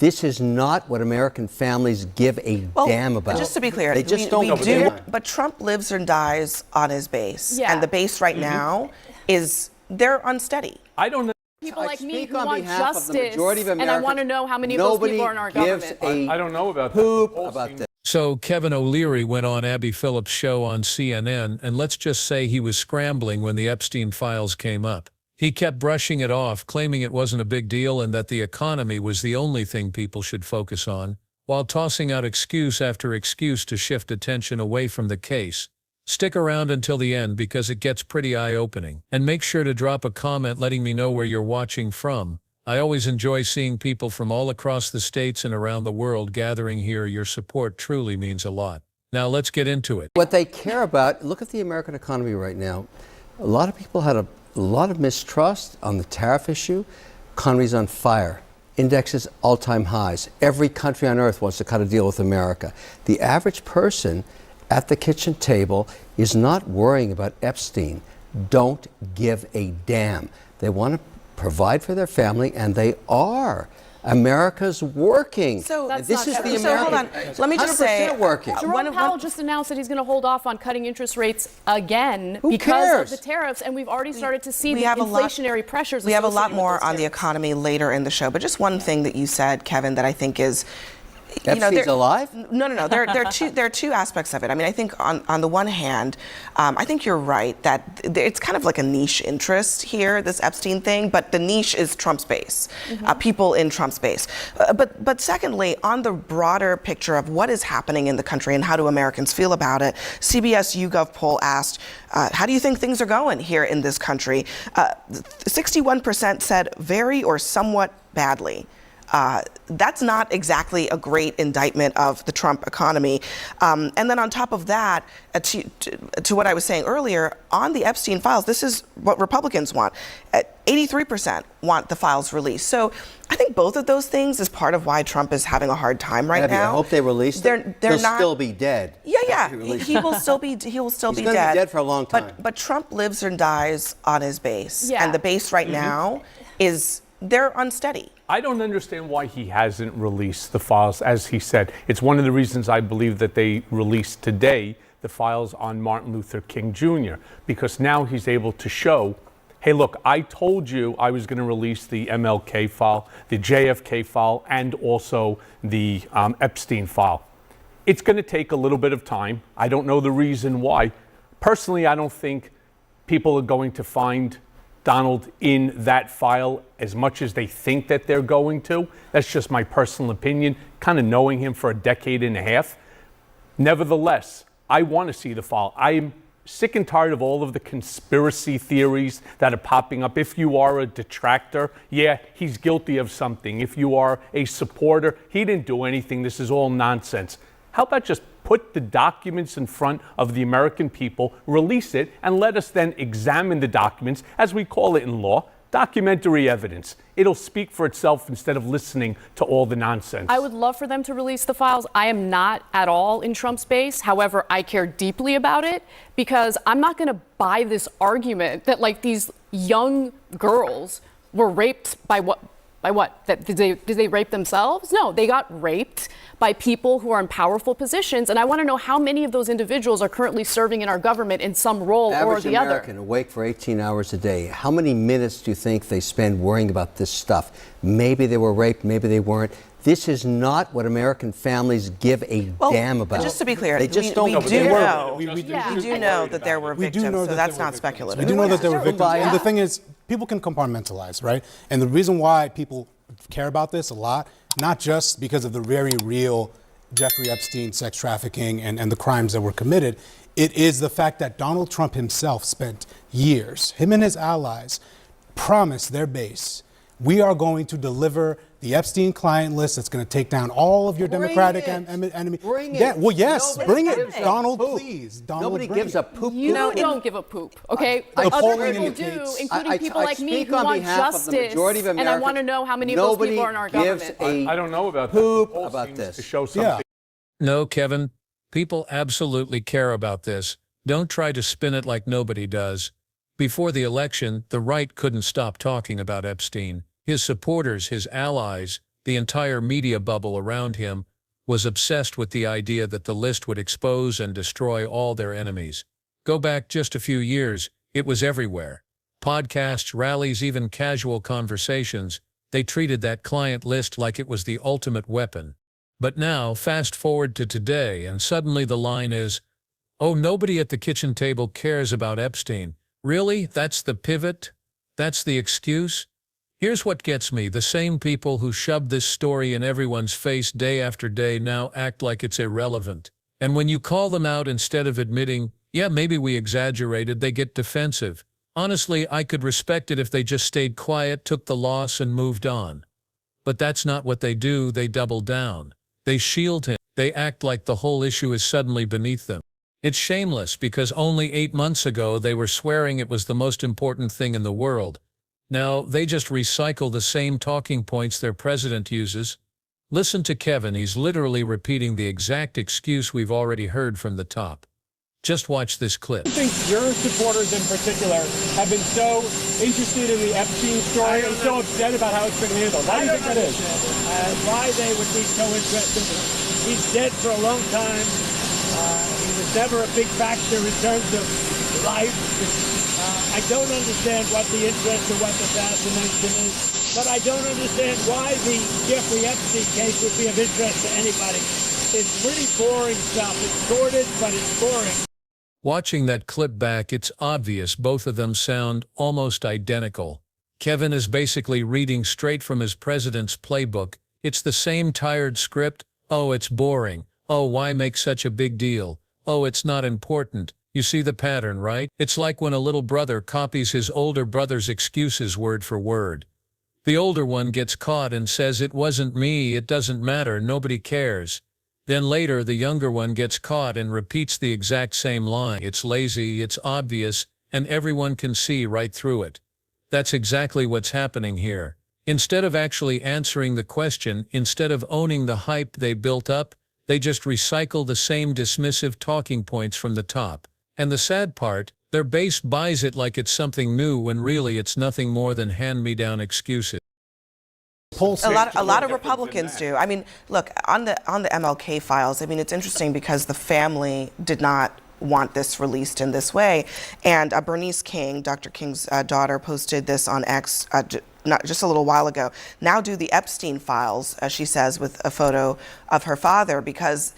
This is not what American families give a damn about. Just to be clear, they just don't do. But Trump lives and dies on his base, Yeah. and the base right now is they're unsteady. I don't know. People like me who on want behalf of the justice, majority of and I Americans, want to know how many of those people are in our government. I don't know about poop that. about this. So Kevin O'Leary went on Abby Phillip show on CNN, and let's just say he was scrambling when the Epstein files came up. He kept brushing it off, claiming it wasn't a big deal and that the economy was the only thing people should focus on, while tossing out excuse after excuse to shift attention away from the case. Stick around until the end because it gets pretty eye-opening. And make sure to drop a comment letting me know where you're watching from. I always enjoy seeing people from all across the states and around the world gathering here. Your support truly means a lot. Now let's get into it. What they care about, look at the American economy right now. A lot of people had a lot of mistrust on the tariff issue. Economy's on fire. Indexes all-time highs. Every country on earth wants to cut a deal with America. The average person at the kitchen table is not worrying about Epstein. Don't give a damn. They want to provide for their family, and they are. America's working. So this is the American. So hold on. Let me just say, 100% working. Jerome Powell just announced that he's going to hold off on cutting interest rates again Who because cares? of the tariffs, and we've already started to see the have inflationary pressures. We have a lot associated with more those on the tariffs. economy later in the show, but just one thing that you said, Kevin, that I think is, Epstein's alive? No. There are two aspects of it. I mean, I think on the one hand, I think you're right that it's kind of like a niche interest here, this Epstein thing, but the niche is Trump's base, people in Trump's base. But secondly, on the broader picture of what is happening in the country and how do Americans feel about it, CBS YouGov poll asked, how do you think things are going here in this country? 61% said very or somewhat badly. That's not exactly a great indictment of the Trump economy. And then on top of that, to what I was saying earlier, on the Epstein files, this is what Republicans want. 83% want the files released. So I think both of those things is part of why Trump is having a hard time right Abby, now. I hope they release them. He'll still be dead. Yeah. He will still be dead. He's going to be dead for a long time. But Trump lives and dies on his base. Yeah. And the base right now they're unsteady. I don't understand why he hasn't released the files, as he said. It's one of the reasons I believe that they released today the files on Martin Luther King Jr., because now he's able to show, hey, look, I told you I was going to release the MLK file, the JFK file, and also the Epstein file. It's going to take a little bit of time. I don't know the reason why. Personally, I don't think people are going to find Donald in that file as much as they think that they're going to. That's just my personal opinion, kind of knowing him for a decade and a half. Nevertheless, I want to see the file. I'm sick and tired of all of the conspiracy theories that are popping up. If you are a detractor, yeah, he's guilty of something. If you are a supporter, he didn't do anything. This is all nonsense. How about just put the documents in front of the American people, release it, and let us then examine the documents, as we call it in law, documentary evidence. It'll speak for itself instead of listening to all the nonsense. I would love for them to release the files. I am not at all in Trump's base. However, I care deeply about it because I'm not going to buy this argument that like these young girls were raped by what? By what? Did they rape themselves? No, they got raped by people who are in powerful positions. And I want to know how many of those individuals are currently serving in our government in some role or the other. American awake for 18 hours a day. How many minutes do you think they spend worrying about this stuff? Maybe they were raped, maybe they weren't. This is not what American families give a damn about. Just to be clear, they just don't. We do Yeah. know that there were victims, so that's not speculative. We do know that there were victims. And the thing is, people can compartmentalize, right? And the reason why people care about this a lot, not just because of the very real Jeffrey Epstein sex trafficking and the crimes that were committed, it is the fact that Donald Trump himself spent years, him and his allies, promised their base, we are going to deliver the Epstein client list that's going to take down all of your Democratic enemies. Bring it. Yeah, well, yes, Nobody bring it. gives a Donald, poop. please. Donald, Nobody bring gives it. a poop. You don't give a poop, okay? The Other polling people do, indicates- including people like me speak who on want behalf of the justice, majority of and I Americans. want to know how many of those Nobody people are in our gives government. I don't know about poop that. The poll about seems this. to show something. No, Kevin, people absolutely care about this. Don't try to spin it like nobody does. Before the election, the right couldn't stop talking about Epstein. His supporters, his allies, The entire media bubble around him was obsessed with the idea that the list would expose and destroy all their enemies. Go back just a few years, it was everywhere. Podcasts, rallies, even casual conversations, they treated that client list like it was the ultimate weapon. But now, fast forward to today, and suddenly the line is, "Oh, nobody at the kitchen table cares about Epstein." Really? That's the pivot? That's the excuse? Here's what gets me. The same people who shoved this story in everyone's face day after day now act like it's irrelevant. And when you call them out instead of admitting, yeah, maybe we exaggerated, they get defensive. Honestly, I could respect it if they just stayed quiet, took the loss, and moved on. But that's not what they do. They double down. They shield him. They act like the whole issue is suddenly beneath them. It's shameless because only 8 months ago they were swearing it was the most important thing in the world. Now they just recycle the same talking points their president uses. Listen to Kevin. He's literally repeating the exact excuse we've already heard from the top. Just watch this clip. I think your supporters in particular have been so interested in the Epstein story and so upset about how it's been handled. Why do you think that is? Why they would be so interested. He's dead for a long time. He was never a big factor in terms of life. I don't understand what the interest or what the fascination is, but I don't understand why the Jeffrey Epstein case would be of interest to anybody. It's pretty boring stuff. It's sordid, but it's boring. Watching that clip back, it's obvious both of them sound almost identical. Kevin is basically reading straight from his president's playbook. It's the same tired script. Oh, it's boring. Oh, why make such a big deal? Oh, it's not important. You see the pattern, right? It's like when a little brother copies his older brother's excuses word for word. The older one gets caught and says, "It wasn't me, it doesn't matter, nobody cares." Then later, the younger one gets caught and repeats the exact same line. It's lazy, it's obvious, and everyone can see right through it. That's exactly what's happening here. Instead of actually answering the question, instead of owning the hype they built up, they just recycle the same dismissive talking points from the top. And the sad part, their base buys it like it's something new when really it's nothing more than hand-me-down excuses. A lot of Republicans do. I mean, look, on the MLK files, I mean, it's interesting because the family did not want this released in this way. And Bernice King, Dr. King's daughter, posted this on X not just a little while ago. Now do the Epstein files, as she says, with a photo of her father, because,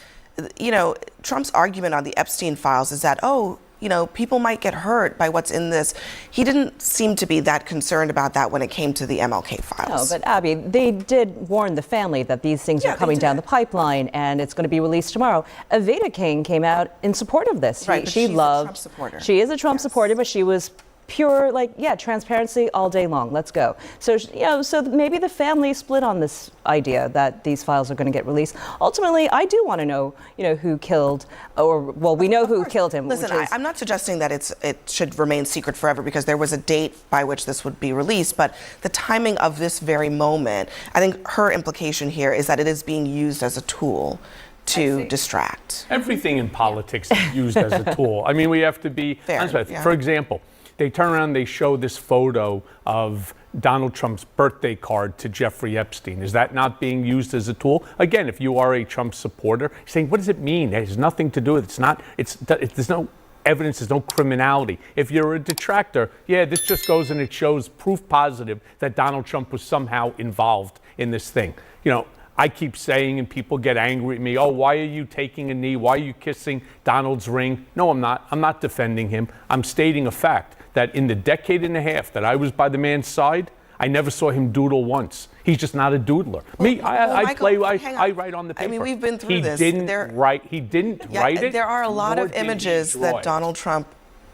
you know, Trump's argument on the Epstein files is that, oh, you know, people might get hurt by what's in this. He didn't seem to be that concerned about that when it came to the MLK files. No, but Abby, they did warn the family that these things are coming down the pipeline and it's going to be released tomorrow. Aveda King came out in support of this. Right, she's a Trump supporter. She is a Trump supporter, but she was pure, like, yeah, transparency all day long. Let's go. So, you know, so maybe the family split on this idea that these files are going to get released. Ultimately, I do want to know, you know, who killed, or, well, we know who killed him. Listen, I'm not suggesting that it should remain secret forever because there was a date by which this would be released, but the timing of this very moment, I think her implication here is that it is being used as a tool to distract. Everything in politics is used as a tool. I mean, we have to be honest about it. Yeah. For example, they turn around, they show this photo of Donald Trump's birthday card to Jeffrey Epstein. Is that not being used as a tool? Again, if you are a Trump supporter, you're saying, what does it mean? It has nothing to do with it. There's no evidence, there's no criminality. If you're a detractor, yeah, this just goes and it shows proof positive that Donald Trump was somehow involved in this thing. You know, I keep saying, and people get angry at me, oh, why are you taking a knee? Why are you kissing Donald's ring? No, I'm not. I'm not defending him. I'm stating a fact that in the decade and a half that I was by the man's side, I never saw him doodle once. He's just not a doodler. I write on the paper. I mean, we've been through this. He didn't write it. There are a lot of images that Donald Trump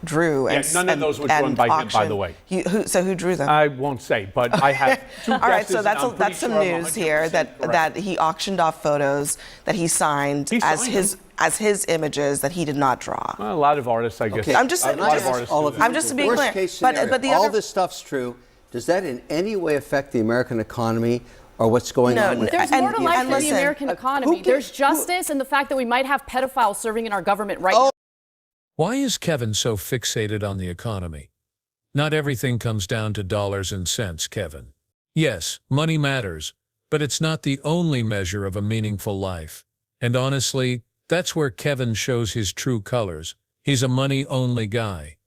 drew. Yeah, none of those were drawn by him, by the way. So who drew them? I won't say, but I have two guesses. All right, so that's some news here that he auctioned off photos that he signed as his images that he did not draw. Well, a lot of artists, I guess. Okay. I'm just being clear. But all this stuff's true. Does that in any way affect the American economy or what's going on with There's more to life than the American economy. There's justice and the fact that we might have pedophiles serving in our government right now. Why is Kevin so fixated on the economy? Not everything comes down to dollars and cents, Kevin. Yes, money matters, But it's not the only measure of a meaningful life. And honestly, that's where Kevin shows his true colors. He's a money-only guy.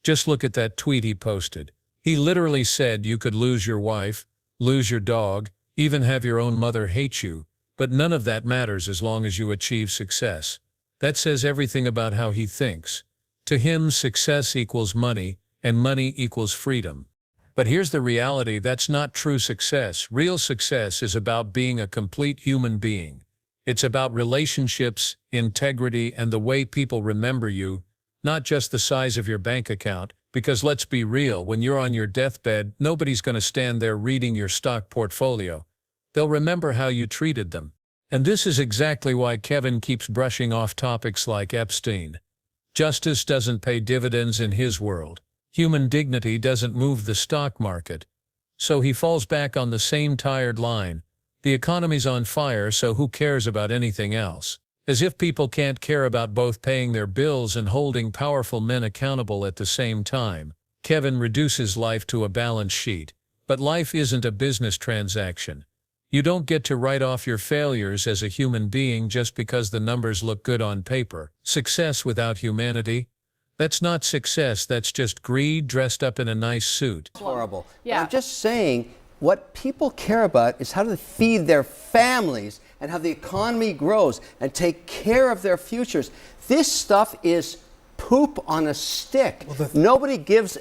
Just look at that tweet he posted. He literally said you could lose your wife, lose your dog, even have your own mother hate you, but none of that matters as long as you achieve success. That says everything about how he thinks. To him, success equals money, and money equals freedom. But here's the reality, that's not true success. Real success is about being a complete human being. It's about relationships, integrity, and the way people remember you, not just the size of your bank account, because let's be real, when you're on your deathbed, nobody's going to stand there reading your stock portfolio. They'll remember how you treated them. And this is exactly why Kevin keeps brushing off topics like Epstein. Justice doesn't pay dividends in his world. Human dignity doesn't move the stock market. So he falls back on the same tired line. The economy's on fire, so who cares about anything else? As if people can't care about both paying their bills and holding powerful men accountable at the same time. Kevin reduces life to a balance sheet. But life isn't a business transaction. You don't get to write off your failures as a human being just because the numbers look good on paper. Success without humanity? That's not success, that's just greed dressed up in a nice suit. Horrible. Yeah. But I'm just saying, what people care about is how to feed their families and how the economy grows and take care of their futures. This stuff is poop on a stick. Nobody gives.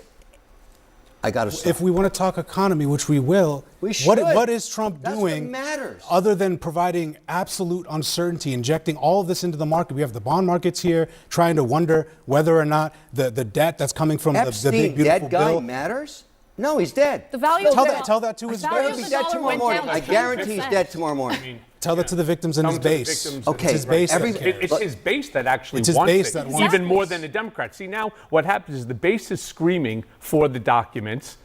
I got to stop. If we want to talk economy, which we will, We should. what is Trump That's what doing matters. other than providing absolute uncertainty, injecting all of this into the market? We have the bond markets here trying to wonder whether or not the debt that's coming from the Epstein, big, beautiful dead guy bill. matters? No, he's dead. The value of Tell the that- tell that to his value base. of He'll the be dead dollar tomorrow went morning. down I like guarantee he's 10%. dead tomorrow morning. Tell that to the victims in Tell his them to the base. victims Okay, It's his base that every- cares. It's his base that actually It's his wants base it, that wants even it. more than the Democrats. See, now what happens is the base is screaming for the documents.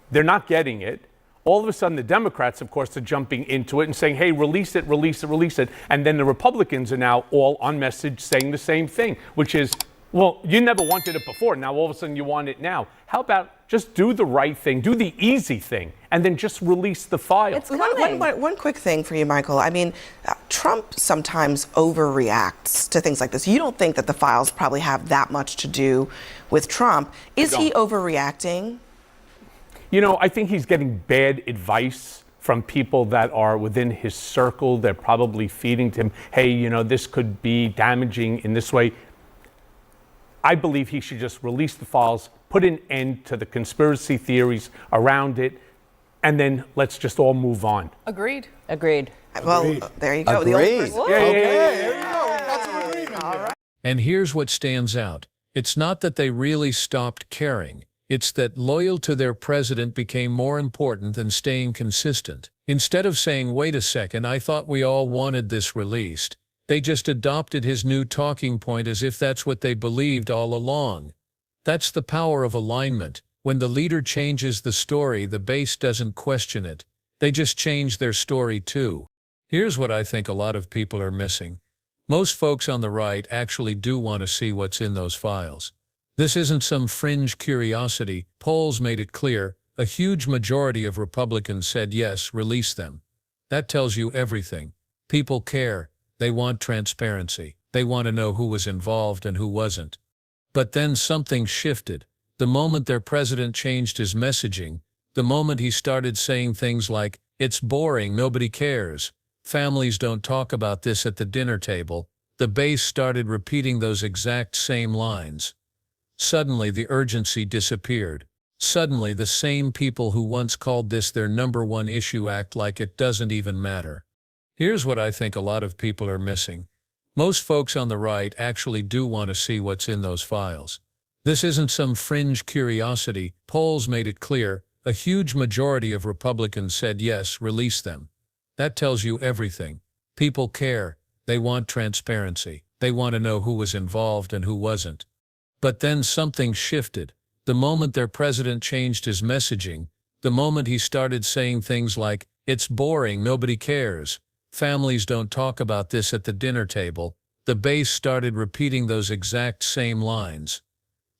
They're not getting it. All of a sudden, the Democrats, of course, are jumping into it and saying, hey, release it, release it, release it. And then the Republicans are now all on message saying the same thing, which is, well, you never wanted it before. Now, all of a sudden, you want it now. How about just do the right thing, do the easy thing, and then just release the file? It's coming. One quick thing for you, Michael. I mean, Trump sometimes overreacts to things like this. You don't think that the files probably have that much to do with Trump. Is he overreacting? You know, I think he's getting bad advice from people that are within his circle. They're probably feeding to him, hey, you know, this could be damaging in this way. I believe he should just release the files, put an end to the conspiracy theories around it, and then let's just all move on. Agreed. Agreed. Well, there you go. The only Agreed. person- There you go. We got some agreement here. And here's what stands out. It's not that they really stopped caring. It's that loyal to their president became more important than staying consistent. Instead of saying, wait a second, I thought we all wanted this released, they just adopted his new talking point as if that's what they believed all along. That's the power of alignment. When the leader changes the story, the base doesn't question it. They just change their story too. Here's what I think a lot of people are missing. Most folks on the right actually do want to see what's in those files. This isn't some fringe curiosity. Polls made it clear. A huge majority of Republicans said yes, release them. That tells you everything. People care. They want transparency. They want to know who was involved and who wasn't. But then something shifted. The moment their president changed his messaging, the moment he started saying things like, it's boring, nobody cares, families don't talk about this at the dinner table, the base started repeating those exact same lines. Suddenly the urgency disappeared. Suddenly the same people who once called this their #1 issue act like it doesn't even matter. Here's what I think a lot of people are missing. Most folks on the right actually do want to see what's in those files. This isn't some fringe curiosity. Polls made it clear. A huge majority of Republicans said yes, release them. That tells you everything. People care. They want transparency. They want to know who was involved and who wasn't. But then something shifted. The moment their president changed his messaging, the moment he started saying things like, it's boring, nobody cares, families don't talk about this at the dinner table, the base started repeating those exact same lines.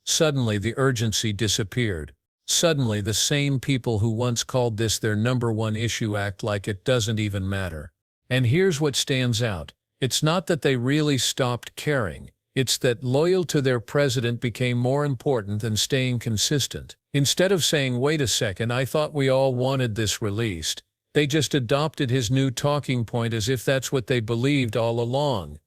Suddenly the urgency disappeared. Suddenly, the same people who once called this their #1 issue act like it doesn't even matter. And here's what stands out. It's not that they really stopped caring. It's that loyal to their president became more important than staying consistent. Instead of saying, wait a second, I thought we all wanted this released, they just adopted his new talking point as if that's what they believed all along.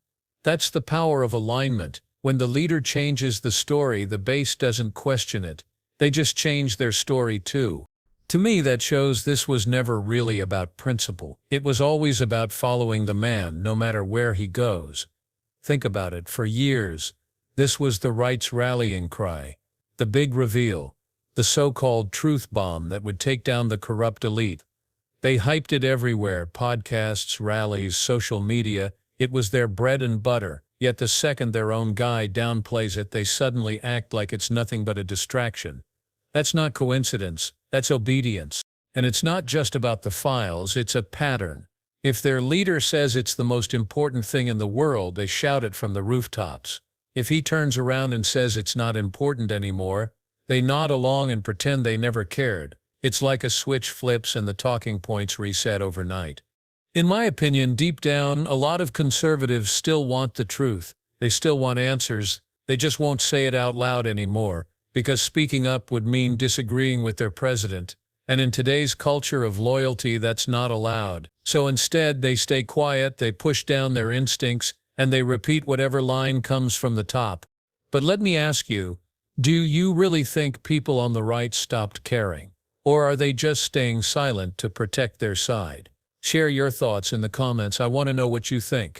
That's the power of alignment. When the leader changes the story, the base doesn't question it. They just change their story too. To me, that shows this was never really about principle. It was always about following the man, no matter where he goes. Think about it. For years, this was the right's rallying cry. The big reveal. The so-called truth bomb that would take down the corrupt elite. They hyped it everywhere. Podcasts, rallies, social media. It was their bread and butter. Yet the second their own guy downplays it, they suddenly act like it's nothing but a distraction. That's not coincidence. That's obedience. And it's not just about the files, it's a pattern. If their leader says it's the most important thing in the world, they shout it from the rooftops. If he turns around and says it's not important anymore, they nod along and pretend they never cared. It's like a switch flips and the talking points reset overnight. In my opinion, deep down, a lot of conservatives still want the truth. They still want answers. They just won't say it out loud anymore, because speaking up would mean disagreeing with their president. And in today's culture of loyalty, that's not allowed. So instead, they stay quiet, they push down their instincts, and they repeat whatever line comes from the top. But let me ask you, do you really think people on the right stopped caring? Or are they just staying silent to protect their side? Share your thoughts in the comments. I want to know what you think.